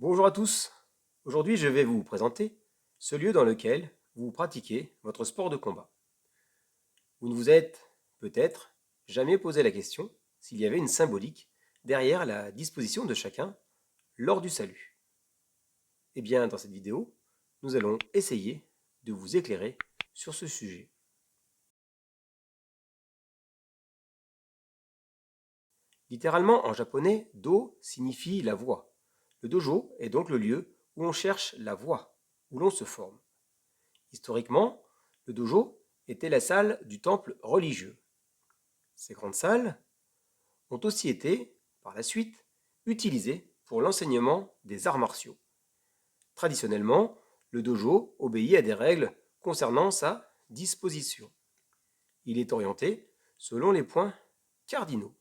Bonjour à tous. Aujourd'hui, je vais vous présenter ce lieu dans lequel vous pratiquez votre sport de combat. Vous ne vous êtes peut-être jamais posé la question s'il y avait une symbolique derrière la disposition de chacun lors du salut. Eh bien, dans cette vidéo, nous allons essayer de vous éclairer sur ce sujet. Littéralement en japonais, do signifie la voie. Le dojo est donc le lieu où on cherche la voie, où l'on se forme. Historiquement, le dojo était la salle du temple religieux. Ces grandes salles ont aussi été, par la suite, utilisées pour l'enseignement des arts martiaux. Traditionnellement, le dojo obéit à des règles concernant sa disposition. Il est orienté selon les points cardinaux.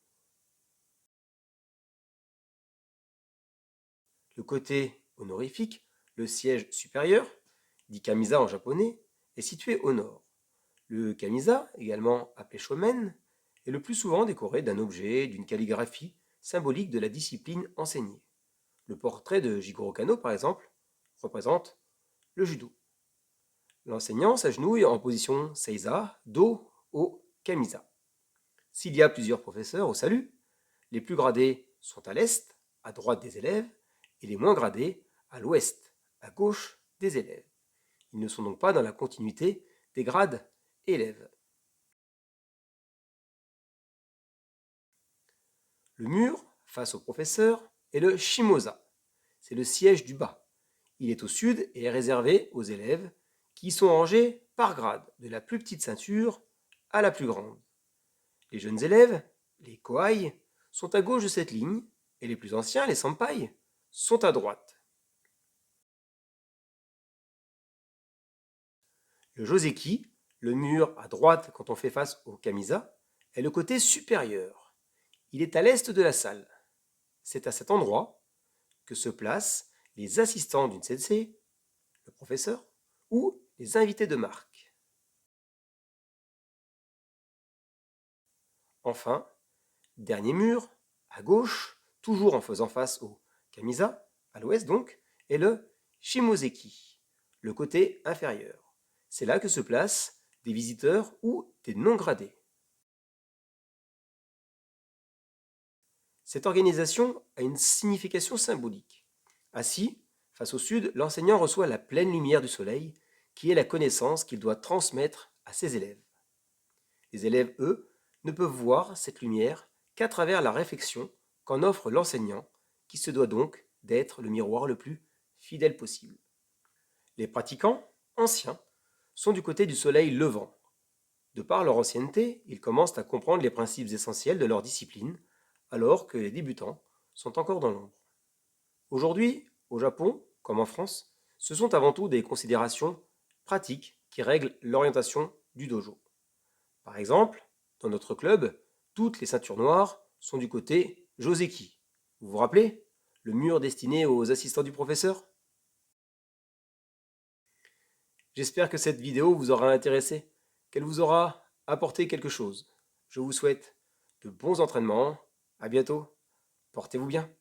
Le côté honorifique, le siège supérieur, dit kamisa en japonais, est situé au nord. Le kamisa, également appelé shomen, est le plus souvent décoré d'un objet, d'une calligraphie symbolique de la discipline enseignée. Le portrait de Jigoro Kano, par exemple, représente le judo. L'enseignant s'agenouille en position seiza, dos au kamisa. S'il y a plusieurs professeurs au salut, les plus gradés sont à l'est, à droite des élèves, et les moins gradés à l'ouest, à gauche des élèves. Ils ne sont donc pas dans la continuité des grades élèves. Le mur, face au professeur, est le shimoza. C'est le siège du bas. Il est au sud et est réservé aux élèves qui sont rangés par grade, de la plus petite ceinture à la plus grande. Les jeunes élèves, les kohai, sont à gauche de cette ligne et les plus anciens, les senpai, sont à droite. Le joseki, le mur à droite quand on fait face au kamisa, est le côté supérieur. Il est à l'est de la salle. C'est à cet endroit que se placent les assistants d'une sensei, le professeur, ou les invités de marque. Enfin, dernier mur, à gauche, toujours en faisant face au kamisa, à l'ouest donc, est le shimozeki, le côté inférieur. C'est là que se placent des visiteurs ou des non-gradés. Cette organisation a une signification symbolique. Assis, face au sud, l'enseignant reçoit la pleine lumière du soleil, qui est la connaissance qu'il doit transmettre à ses élèves. Les élèves, eux, ne peuvent voir cette lumière qu'à travers la réflexion qu'en offre l'enseignant, qui se doit donc d'être le miroir le plus fidèle possible. Les pratiquants, anciens, sont du côté du soleil levant. De par leur ancienneté, ils commencent à comprendre les principes essentiels de leur discipline, alors que les débutants sont encore dans l'ombre. Aujourd'hui, au Japon, comme en France, ce sont avant tout des considérations pratiques qui règlent l'orientation du dojo. Par exemple, dans notre club, toutes les ceintures noires sont du côté joseki. Vous vous rappelez? Le mur destiné aux assistants du professeur? J'espère que cette vidéo vous aura intéressé, qu'elle vous aura apporté quelque chose. Je vous souhaite de bons entraînements. À bientôt. Portez-vous bien.